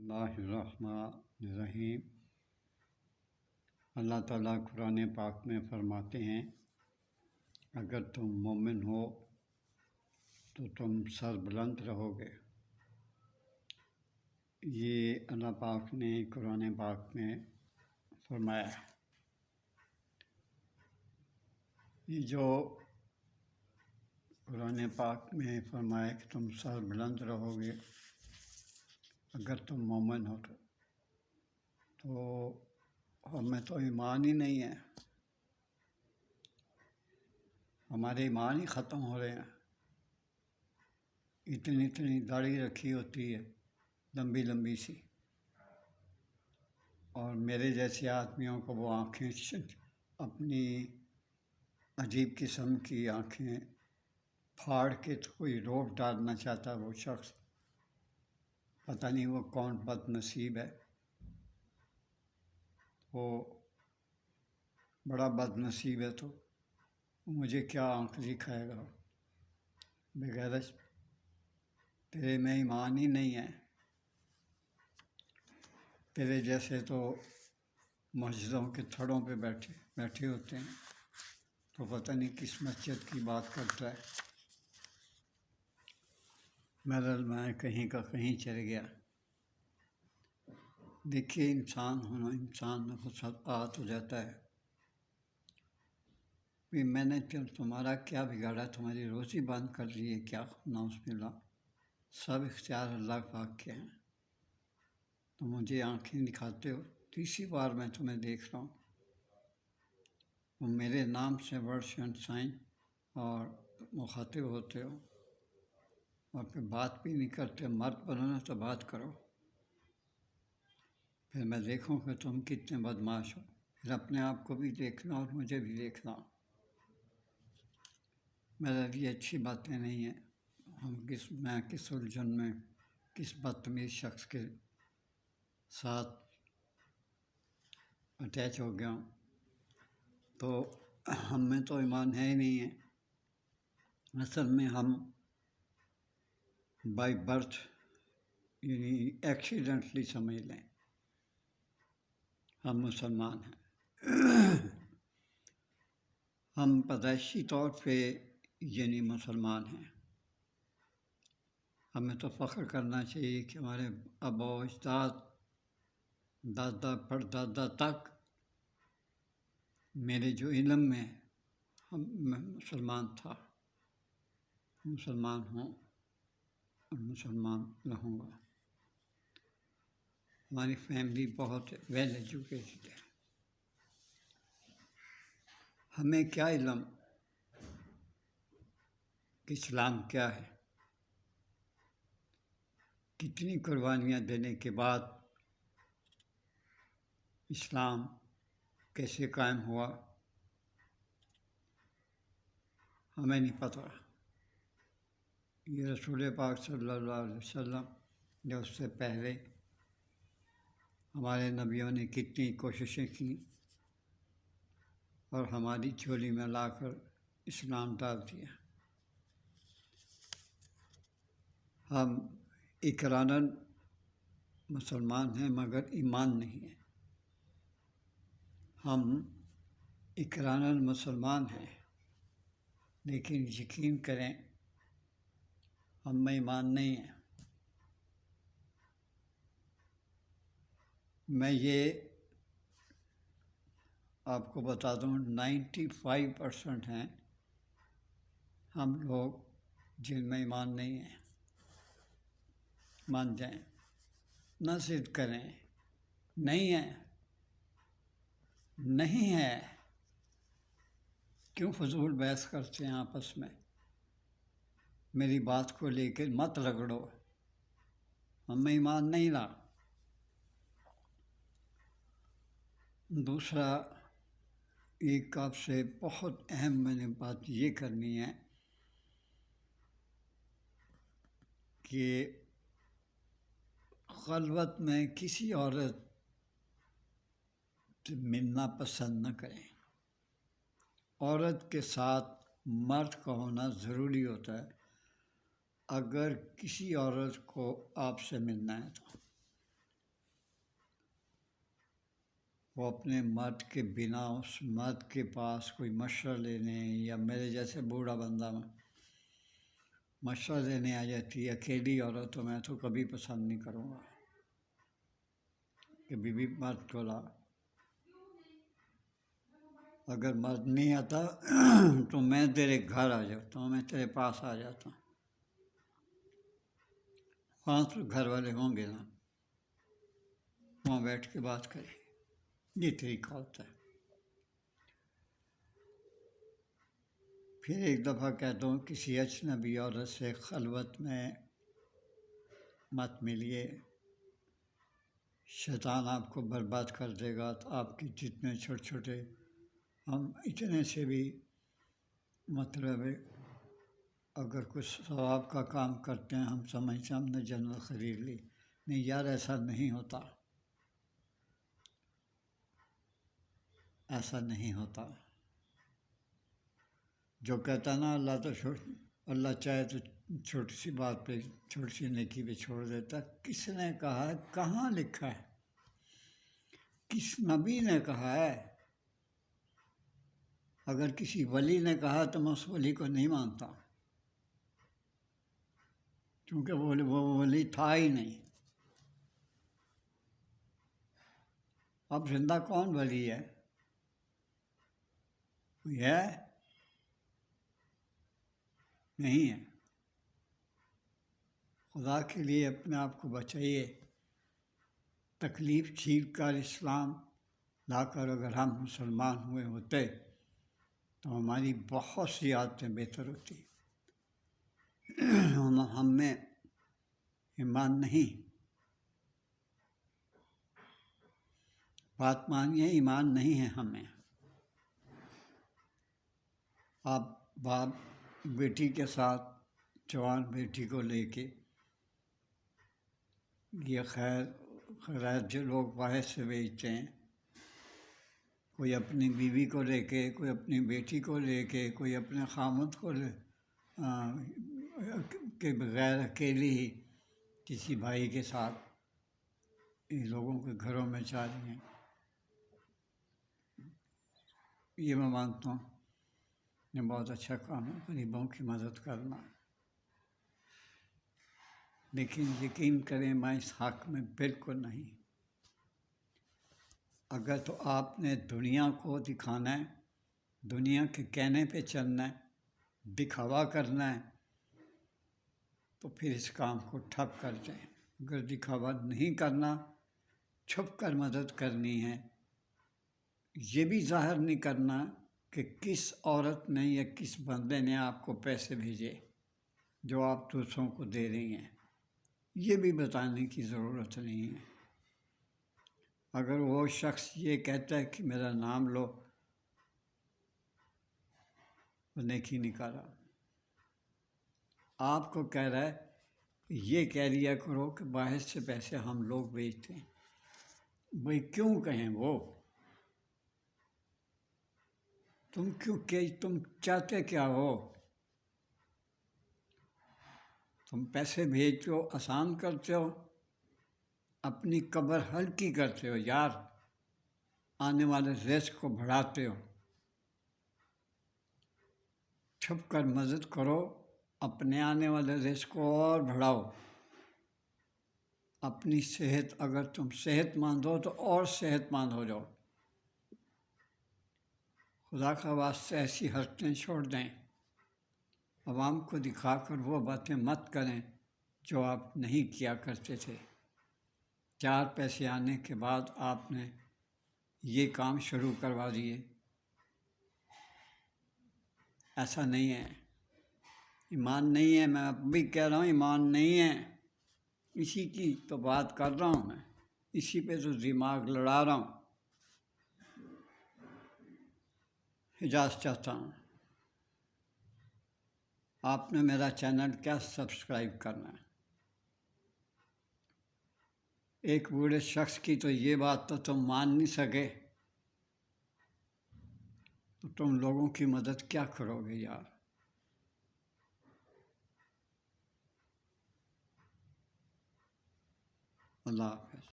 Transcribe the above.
اللہ الرحمن الرحیم۔ اللہ تعالیٰ قرآن پاک میں فرماتے ہیں، اگر تم مومن ہو تو تم سر بلند رہو گے۔ یہ اللہ پاک نے قرآن پاک میں فرمایا ہے۔ یہ جو قرآن پاک میں فرمایا کہ تم سر بلند رہو گے اگر تم مومن ہو تو ہمیں تو ایمان ہی نہیں ہے، ہمارے ایمان ہی ختم ہو رہے ہیں۔ اتنی داڑھی رکھی ہوتی ہے، لمبی لمبی سی، اور میرے جیسے آدمیوں کو وہ آنکھیں اپنی عجیب قسم کی آنکھیں پھاڑ کے تو کوئی روک ڈالنا چاہتا، وہ شخص پتہ نہیں وہ کون بد نصیب ہے، وہ بڑا بد نصیب ہے، تو مجھے کیا آنکھ دکھائے گا؟ بغیر تیرے میں ایمان ہی نہیں ہے۔ تیرے جیسے تو مسجدوں کے تھڑوں پہ بیٹھے ہوتے ہیں، تو پتہ نہیں کس مسجد کی بات کرتا ہے۔ میں کہیں کا کہیں چل گیا۔ دیکھیے انسان خطرات ہو جاتا ہے۔ میں نے تمہارا کیا بگاڑا؟ تمہاری روزی بند کر دی ہے کیا؟ نعوذ باللہ، سب اختیار اللہ پاک کے ہیں۔ تو مجھے آنکھیں دکھاتے ہو، تیسری بار میں تمہیں دیکھ رہا ہوں، وہ میرے نام سے ورڈس اینڈ سائن اور مخاطب ہوتے ہو، اور پھر بات بھی نہیں کرتے۔ مرد بنو نا تو بات کرو، پھر میں دیکھوں کہ تم کتنے بدمعاش ہو، پھر اپنے آپ کو بھی دیکھنا اور مجھے بھی دیکھنا۔ میرے لیے اچھی باتیں نہیں ہیں۔ میں کس الجھن میں، کس بدتمیز شخص کے ساتھ اٹیچ ہو گیا ہوں، تو ہم میں تو ایمان ہے ہی نہیں ہے۔ اصل میں ہم بائی برتھ یعنی ایکسیڈنٹلی سمجھ لیں، ہم مسلمان ہیں۔ ہم پیدائشی طور پہ یعنی مسلمان ہیں۔ ہمیں تو فخر کرنا چاہیے کہ ہمارے آبا و اجداد، دادا پردادا تک میرے جو علم میں میں مسلمان تھا، مسلمان ہوں اور مسلمان رہوں گا۔ ہماری فیملی بہت ویل ایجوکیٹڈ ہے۔ ہمیں کیا علم کہ اسلام کیا ہے؟ کتنی قربانیاں دینے کے بعد اسلام کیسے قائم ہوا، ہمیں نہیں پتہ۔ یہ رسول پاک صلی اللہ علیہ وسلم نے اس سے پہلے ہمارے نبیوں نے کتنی کوششیں کی اور ہماری جھولی میں لا کر اسلام ڈال دیا۔ ہم اقراراً مسلمان ہیں مگر ایمان نہیں ہے۔ ہم اقراراً مسلمان ہیں لیکن یقین کریں ہم میں ایمان نہیں ہے۔ میں یہ آپ کو بتا دوں 95% ہیں ہم لوگ جن میں ایمان نہیں ہے۔ مان جائیں، نہ ضد کریں، نہیں ہے، نہیں ہے، کیوں فضول بحث کرتے ہیں آپس میں؟ میری بات کو لے کے مت رگڑو، ہم میں ایمان نہیں رہا۔ دوسرا، ایک آپ سے بہت اہم میں نے بات یہ کرنی ہے کہ خلوت میں کسی عورت سے ملنا پسند نہ کریں۔ عورت کے ساتھ مرد کا ہونا ضروری ہوتا ہے اگر کسی عورت کو آپ سے ملنا ہے تو۔ وہ اپنے مرد کے بنا اس مرد کے پاس کوئی مشورہ لینے، یا میرے جیسے بوڑھا بندہ مشورہ لینے آ جاتی ہے اکیلی عورت، تو میں تو کبھی پسند نہیں کروں گا کہ بیوی مرد کو لا۔ اگر مرد نہیں آتا تو میں تیرے گھر آ جاتا ہوں، میں تیرے پاس آ جاتا ہوں، وہاں تو گھر والے ہوں گے نا، وہاں بیٹھ کے بات کریں، یہ طریقہ ہوتا ہے۔ پھر ایک دفعہ کہتا ہوں کسی اجنبی عورت سے خلوت میں مت ملیے، شیطان آپ کو برباد کر دے گا۔ تو آپ کے جتنے چھوٹے چھوٹے، ہم اتنے سے بھی مطلب ہے اگر کچھ ثواب کا کام کرتے ہیں، ہم سمجھتے ہیں ہم نے جنت خرید لی۔ نہیں یار، ایسا نہیں ہوتا، ایسا نہیں ہوتا۔ جو کہتا نا اللہ چاہے تو چھوٹی سی بات پہ، چھوٹی سی نیکی پہ چھوڑ دیتا، کس نے کہا ہے؟ کہاں لکھا ہے؟ کس نبی نے کہا ہے؟ اگر کسی ولی نے کہا تو میں اس ولی کو نہیں مانتا، کیونکہ وہ ولی تھا ہی نہیں۔ اب زندہ کون ولی ہے؟ کوئی ہے؟ نہیں ہے۔ خدا کے لیے اپنے آپ کو بچائیے۔ تکلیف جھیل کر اسلام لا کر اگر ہم مسلمان ہوئے ہوتے تو ہماری بہت سی عادتیں بہتر ہوتی۔ ہم میں ایمان نہیں، بات مانیے، ایمان نہیں ہے ہمیں۔ آپ باپ بیٹی کے ساتھ، جوان بیٹی کو لے کے، یہ خیر جو لوگ باہر سے بیچتے ہیں، کوئی اپنی بیوی کو لے کے، کوئی اپنی بیٹی کو لے کے، کوئی اپنے خامد کو کے بغیر اکیلی ہی کسی بھائی کے ساتھ، ان لوگوں کے گھروں میں چاہ رہی ہیں۔ یہ میں مانتا ہوں یہ بہت اچھا کام ہے، غریبوں کی مدد کرنا، لیکن یقین کریں میں اس حق میں بالکل نہیں۔ اگر تو آپ نے دنیا کو دکھانا ہے، دنیا کے کہنے پہ چلنا ہے، دکھاوا کرنا ہے، تو پھر اس کام کو ٹھپ کر دیں۔ اگر دکھاوا نہیں کرنا، چھپ کر مدد کرنی ہے، یہ بھی ظاہر نہیں کرنا کہ کس عورت نے یا کس بندے نے آپ کو پیسے بھیجے جو آپ دوسروں کو دے رہی ہیں، یہ بھی بتانے کی ضرورت نہیں ہے۔ اگر وہ شخص یہ کہتا ہے کہ میرا نام لو، وہ نیکی نہیں کر رہا۔ آپ کو کہہ رہا ہے یہ کہہ دیا کرو کہ باہر سے پیسے ہم لوگ بھیجتے ہیں۔ بھائی کیوں کہیں وہ؟ تم چاہتے کیا ہو؟ تم پیسے بھیجتے ہو، آسان کرتے ہو، اپنی قبر ہلکی کرتے ہو یار، آنے والے رزق کو بڑھاتے ہو۔ چھپ کر مدد کرو، اپنے آنے والے رزق کو اور بڑھاؤ۔ اپنی صحت، اگر تم صحت مند ہو تو اور صحت مند ہو جاؤ۔ خدا کا واسطہ ایسی حرکتیں چھوڑ دیں، عوام کو دکھا کر وہ باتیں مت کریں جو آپ نہیں کیا کرتے تھے۔ 4 پیسے آنے کے بعد آپ نے یہ کام شروع کروا دیے، ایسا نہیں ہے، ایمان نہیں ہے۔ میں اب بھی کہہ رہا ہوں ایمان نہیں ہے، اسی کی تو بات کر رہا ہوں میں، اسی پہ تو دماغ لڑا رہا ہوں۔ اجازت چاہتا ہوں، آپ نے میرا چینل کیا سبسکرائب کرنا ہے؟ ایک بوڑھے شخص کی تو یہ بات تو تم مان نہیں سکے، تو تم لوگوں کی مدد کیا کرو گے یار؟ اللہ حافظ۔